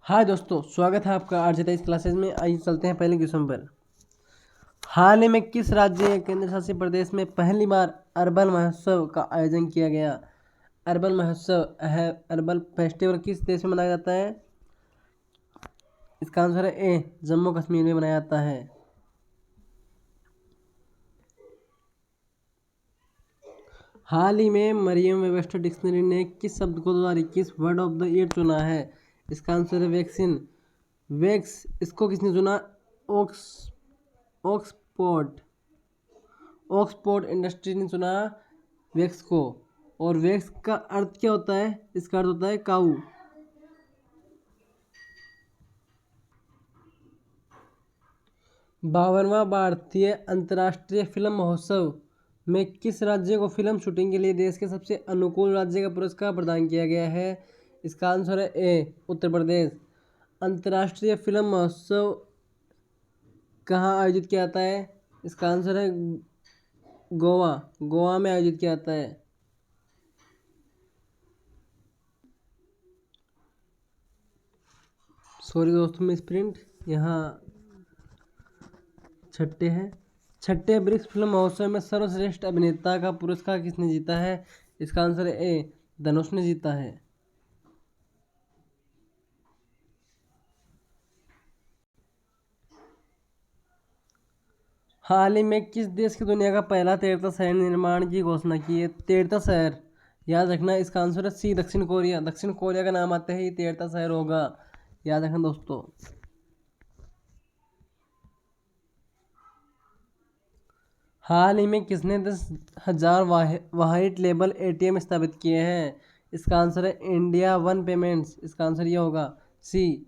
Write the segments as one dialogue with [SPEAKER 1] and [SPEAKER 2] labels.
[SPEAKER 1] हाय दोस्तों, स्वागत है आपका आज इस क्लासेज में। आइए चलते हैं पहले क्वेश्चन पर। हाल ही में किस राज्य या केंद्र शासित प्रदेश में पहली बार अर्बन महोत्सव का आयोजन किया गया? अर्बन महोत्सव है अर्बन फेस्टिवल किस देश में मनाया जाता है? इसका आंसर है ए, जम्मू कश्मीर में मनाया जाता है। हाल ही में मरियम वेबस्टर डिक्शनरी ने किस शब्द को 2021 वर्ड ऑफ द ईयर चुना है? इसका आंसर है वैक्सीन। वैक्स इसको किसने चुना? ऑक्सफोर्ड ऑक्सफोर्ड इंडस्ट्री ने चुना वैक्स को। और वैक्स का अर्थ क्या होता है? इसका अर्थ होता है काऊ। बावनवा भारतीय अंतर्राष्ट्रीय फिल्म महोत्सव में किस राज्य को फिल्म शूटिंग के लिए देश के सबसे अनुकूल राज्य का पुरस्कार प्रदान किया गया है? इसका आंसर है ए, उत्तर प्रदेश। अंतर्राष्ट्रीय फिल्म महोत्सव कहाँ आयोजित किया जाता है? इसका आंसर है गोवा में आयोजित किया जाता है। सॉरी दोस्तों, मिस प्रिंट यहाँ छठे ब्रिक्स फिल्म महोत्सव में सर्वश्रेष्ठ अभिनेता का पुरस्कार किसने जीता है? इसका आंसर है ए, धनुष ने जीता है। हाल ही में किस देश की दुनिया का पहला तैरता शहर निर्माण की घोषणा की है? तैरता शहर याद रखना, इसका आंसर है सी, दक्षिण कोरिया। दक्षिण कोरिया का नाम आते ही तैरता शहर होगा, याद रखना दोस्तों। हाल ही में किसने 10,000 व्हाइट लेबल ATM स्थापित किए हैं? इसका आंसर है इंडिया वन पेमेंट्स। इसका आंसर ये होगा सी।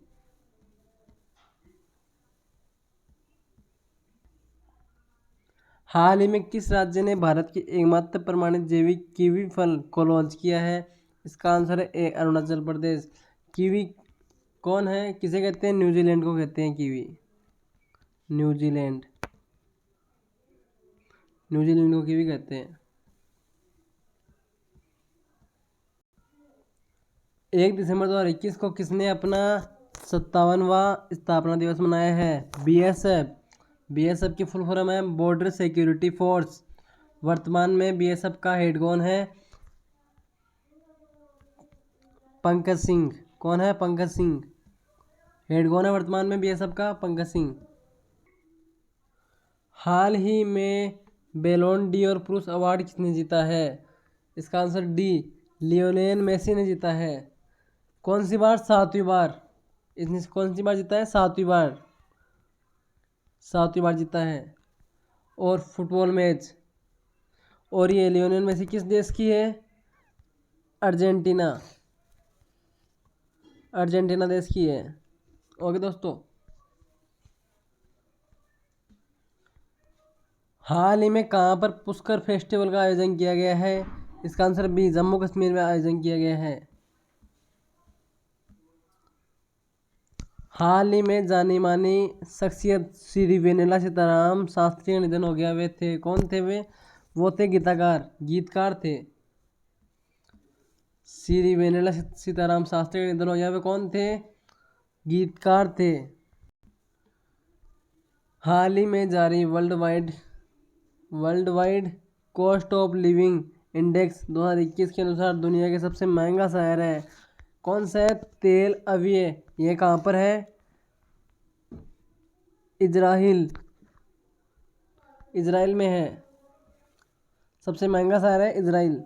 [SPEAKER 1] हाल ही में किस राज्य ने भारत की एकमात्र प्रमाणित जैविक कीवी फल को लॉन्च किया है? इसका आंसर है ए, अरुणाचल प्रदेश। कीवी कौन है, किसे कहते हैं? न्यूजीलैंड को कहते हैं कीवी। न्यूजीलैंड को कीवी कहते हैं। 1 दिसंबर 2021 को किसने अपना 57वां स्थापना दिवस मनाया है? बीएसएफ की फुल फॉर्म है बॉर्डर सिक्योरिटी फोर्स। वर्तमान में बीएसएफ का हेड कौन है? पंकज सिंह। कौन है? पंकज सिंह। हेड कौन है वर्तमान में बीएसएफ का? पंकज सिंह। हाल ही में बैलोन डी'ओर पुरुष अवार्ड किसने जीता है? इसका आंसर डी, लियोनेल मेसी ने जीता है। कौन सी बार? 7वीं बार। इसने कौन सी बार जीता है? 7वीं बार जीता है। और फुटबॉल मैच, और ये लियोनेल मेसी किस देश की है? अर्जेंटीना देश की है। ओके दोस्तों, हाल ही में कहाँ पर पुष्कर फेस्टिवल का आयोजन किया गया है? इसका आंसर बी, जम्मू कश्मीर में आयोजन किया गया है। हाल ही में जानी मानी शख्सियत श्री वेनिला सीताराम शास्त्री का निधन हो गया। वे थे कौन थे? वो थे गीतकार थे। श्री वेनिला सीताराम शास्त्री का निधन हो गया। वे कौन थे? गीतकार थे। हाल ही में जारी world wide cost of living index 2021 के अनुसार दुनिया के सबसे महंगा शहर है कौन सा है? तेल अवीव। ये कहाँ पर है? इजराइल में है। सबसे महंगा शहर है इजराइल।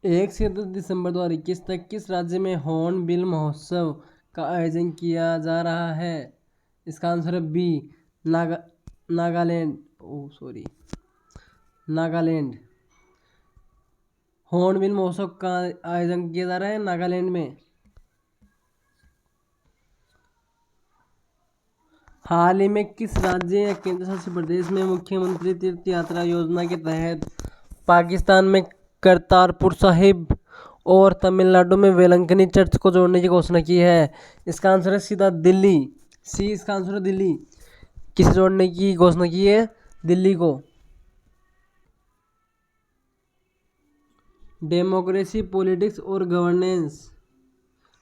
[SPEAKER 1] 1 से 10 दिसंबर 2021 तक किस राज्य में हॉर्नबिल महोत्सव का आयोजन किया जा रहा है? इसका आंसर है बी, नागालैंड। हॉर्नबिल महोत्सव का आयोजन किया जा रहा है नागालैंड में। हाल ही में किस राज्य या केंद्र शासित प्रदेश में मुख्यमंत्री तीर्थ यात्रा योजना के तहत पाकिस्तान में करतारपुर साहिब और तमिलनाडु में वेलंकनी चर्च को जोड़ने की घोषणा की है? इसका आंसर है सीधा दिल्ली, सी। इसका आंसर है दिल्ली। किसे जोड़ने की घोषणा की है? दिल्ली को। डेमोक्रेसी, पॉलिटिक्स और गवर्नेंस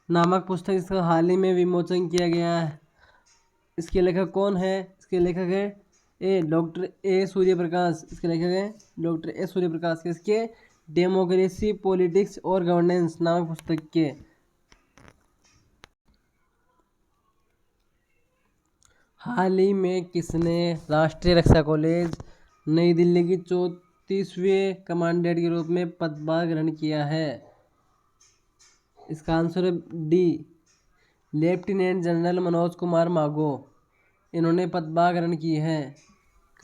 [SPEAKER 1] नामक पुस्तक इसका हाल ही में विमोचन किया गया है। इसके लेखक कौन है? इसके लेखक है डॉक्टर ए सूर्यप्रकाश। इसके लेखक है डॉक्टर ए सूर्यप्रकाश। किसके? डेमोक्रेसी पॉलिटिक्स और गवर्नेंस नामक पुस्तक के। हाल ही में किसने राष्ट्रीय रक्षा कॉलेज नई दिल्ली की 34वें कमांडेंट के रूप में पदभार ग्रहण किया है? इसका आंसर है D, lieutenant general Manoj Kumar Magho. इन्होंने पदभार ग्रहण की है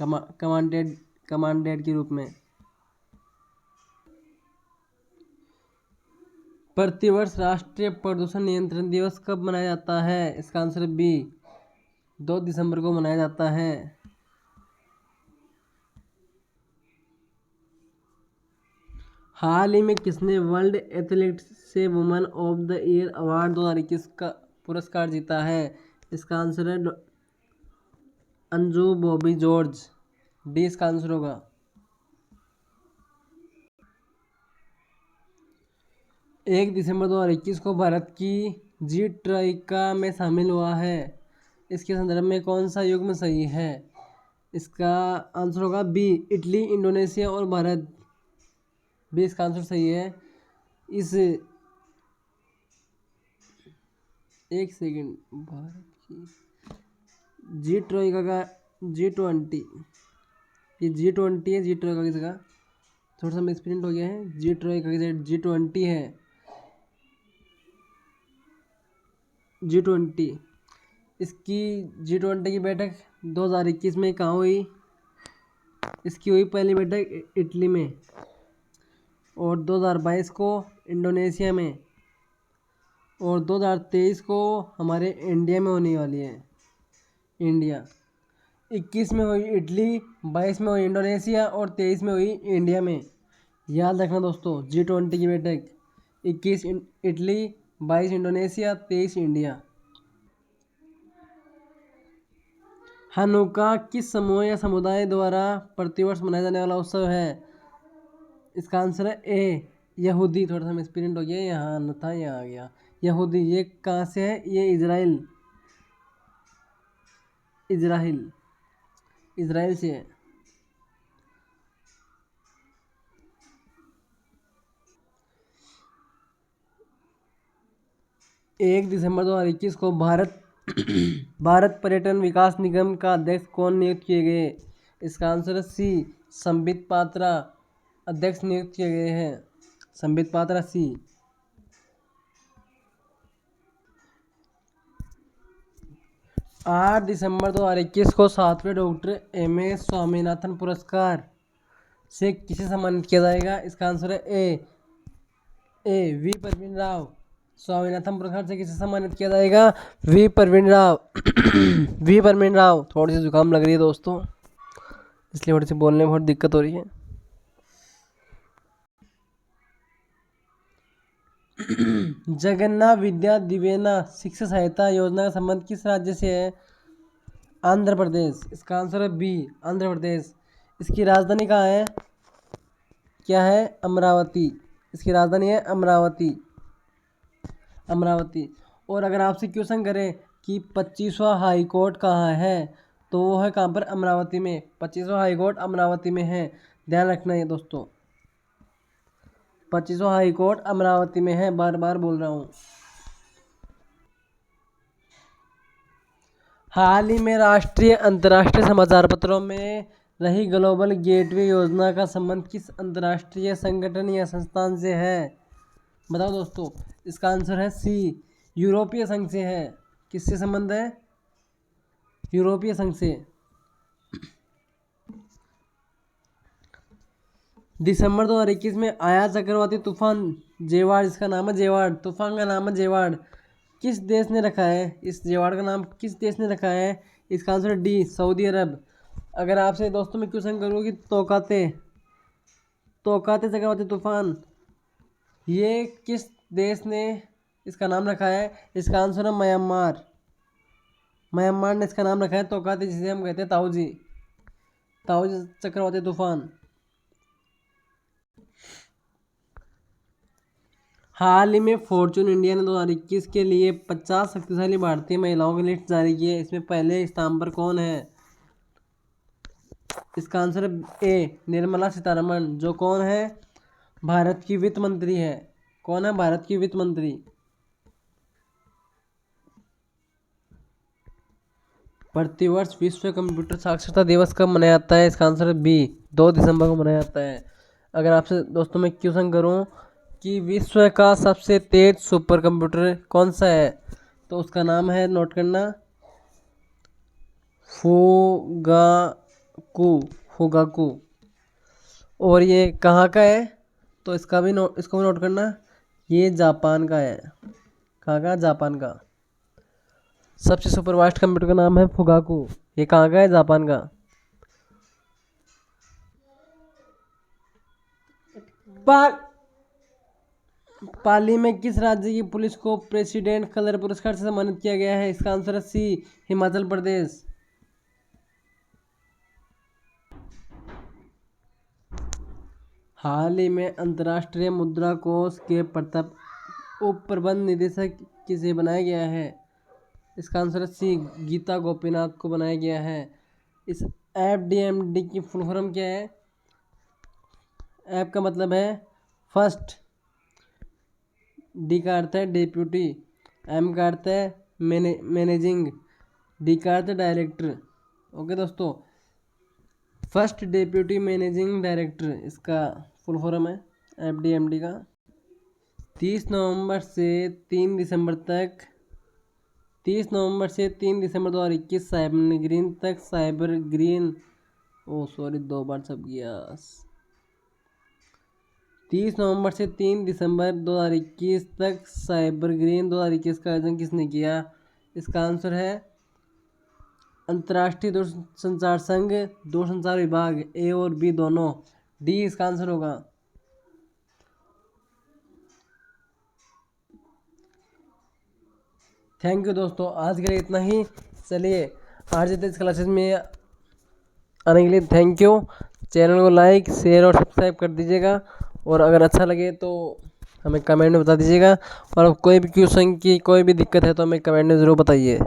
[SPEAKER 1] कमांडेंट के रूप में। प्रतिवर्ष राष्ट्रीय प्रदूषण नियंत्रण दिवस कब मनाया जाता है? इसका आंसर है बी, 2 दिसंबर को मनाया जाता है। हाल ही में किसने वर्ल्ड एथलेटिक्स से women of the year award 2021 का पुरस्कार जीता है? इसका आंसर है अंजू बॉबी जॉर्ज। डी इसका आंसर होगा। एक दिसंबर 2021 को भारत की जी ट्राइका में शामिल हुआ है। इसके संदर्भ में कौन सा युग्म सही है? इसका आंसर होगा बी, इटली, इंडोनेशिया और भारत। बी इसका आंसर सही है। इस एक सेकंड, भारत की जी ट्राइका का G20, ये G20 है। जी ट्राइका की जगह थोड़ा सा मिसप्रिंट हो गया है। जी ट्राइका की जगह G20 है। G20 इसकी G20 की बैठक 2021 में कहाँ हुई? इसकी हुई पहली बैठक इटली में, और 2022 को इंडोनेशिया में, और 2023 को हमारे इंडिया में होने वाली है। इंडिया 21 में हुई इटली, 22 में हुई इंडोनेशिया और 23 में हुई इंडिया में। याद रखना दोस्तों, G20 की बैठक 21 इटली, 22 इंडोनेशिया, 23 इंडिया। हनुका किस समूह या समुदाय द्वारा प्रतिवर्ष मनाया जाने वाला उत्सव है? इसका आंसर है ए, यहूदी। थोड़ा सा मिसप्रिंट हो गया, यहाँ न था, यहाँ आ गया। यहूदी। ये कहाँ से है? ये इजराइल से है। एक दिसंबर 2021 को भारत पर्यटन विकास निगम का अध्यक्ष कौन नियुक्त किए गए? इसका आंसर है सी, संबित पात्रा अध्यक्ष नियुक्त किए गए हैं। संबित पात्रा सी। 8 दिसंबर 2021 को 7वें डॉक्टर M.A. स्वामीनाथन पुरस्कार से किसे सम्मानित किया जाएगा? इसका आंसर है ए वी परवीन राव। स्वामीनाथन पुरस्कार से किसे सम्मानित किया जाएगा? वी परवीन राव। वी परवीन राव। थोड़ी सी जुकाम लग रही है दोस्तों, इसलिए थोड़ी सी बोलने में बहुत दिक्कत हो रही है। जगन्नाथ विद्या दिवेना शिक्षा सहायता योजना का संबंध किस राज्य से है? आंध्र प्रदेश। इसका आंसर है बी, आंध्र प्रदेश। इसकी राजधानी कहाँ है? क्या है? अमरावती। इसकी राजधानी है अमरावती। और अगर आपसे क्वेश्चन करें कि 25वां हाई कोर्ट कहाँ है, तो वो है कहाँ पर? अमरावती में। 25वां हाई कोर्ट अमरावती में है। ध्यान रखना है दोस्तों, 25वां हाई कोर्ट अमरावती में है। बार बार बोल रहा हूँ। हाल ही में राष्ट्रीय अंतर्राष्ट्रीय समाचार पत्रों में रही ग्लोबल गेटवे योजना का संबंध किस अंतर्राष्ट्रीय संगठन या संस्थान से है? बताओ दोस्तों। इसका आंसर है सी, यूरोपीय संघ से है। किससे संबंध है? यूरोपीय संघ से। दिसंबर 2021 में आया चक्रवाती तूफान जेवार्ड, इसका नाम है जेवार्ड, तूफान का नाम है जेवार्ड, किस देश ने रखा है? इस जेवार्ड का नाम किस देश ने रखा है? इसका आंसर डी, सऊदी अरब। अगर आपसे दोस्तों मैं क्वेश्चन करूँ कि तोकाते चक्रवाती तूफान ये किस देश ने इसका नाम रखा है? इसका आंसर है म्यांमार। म्यांमार ने इसका नाम रखा है तोकाते, जिसे हम कहते हैं ताऊजी चक्रवाती तूफान। हाल ही में फॉर्च्यून इंडिया ने 2021 के लिए 50 शक्तिशाली भारतीय महिलाओं की लिस्ट जारी की है। इसमें पहले स्थान पर कौन है? इसका आंसर है ए निर्मला सीतारमण, जो कौन है? भारत की वित्त मंत्री है। कौन है भारत की वित्त मंत्री? प्रतिवर्ष विश्व कंप्यूटर साक्षरता दिवस कब मनाया जाता है? इसका आंसर है बी 2 दिसंबर को मनाया जाता है। अगर आपसे दोस्तों मैं क्वेश्चन करूं कि विश्व का सबसे तेज सुपर कंप्यूटर कौन सा है, तो उसका नाम है, नोट करना, फुगाकू। और ये कहाँ का है? तो इसको भी नोट करना, ये जापान का है। कहाँ का? जापान का। सबसे सुपर फास्ट कंप्यूटर का नाम है फुगाकू। ये कहाँ का है? जापान का। पाली में किस राज्य की पुलिस को प्रेसिडेंट कलर पुरस्कार से सम्मानित किया गया है? इसका आंसर है सी हिमाचल प्रदेश। हाल ही में अंतर्राष्ट्रीय मुद्रा कोष के उप प्रबंध निदेशक किसे बनाया गया है? इसका आंसर है सी गीता गोपीनाथ को बनाया गया है। इस FDMD की फुल फॉर्म क्या है? ऐप का मतलब है फर्स्ट, डी का अर्थ है डेप्यूटी, एम का अर्थ है मैनेजिंग, डी का अर्थ है डायरेक्टर। ओके दोस्तों, फर्स्ट डेप्यूटी मैनेजिंग डायरेक्टर इसका फुल फॉर्म है FDMD का। 30 नवंबर से 3 दिसंबर 2021 साइबर ग्रीन 2 बार छप गया। 30 नवंबर से 3 दिसंबर 2021 तक साइबर ग्रीन 2021 का आयोजन किसने किया? इसका आंसर है अंतर्राष्ट्रीय दूरसंचार संघ, दूरसंचार विभाग, ए और बी दोनों, डी इसका आंसर होगा। थैंक यू दोस्तों, आज के लिए इतना ही। चलिए आज इस क्लासेस में आने के लिए थैंक यू। चैनल को लाइक, शेयर और सब्सक्राइब कर दीजिएगा, और अगर अच्छा लगे तो हमें कमेंट में बता दीजिएगा, और कोई भी क्वेश्चन की कोई भी दिक्कत है तो हमें कमेंट में ज़रूर बताइए।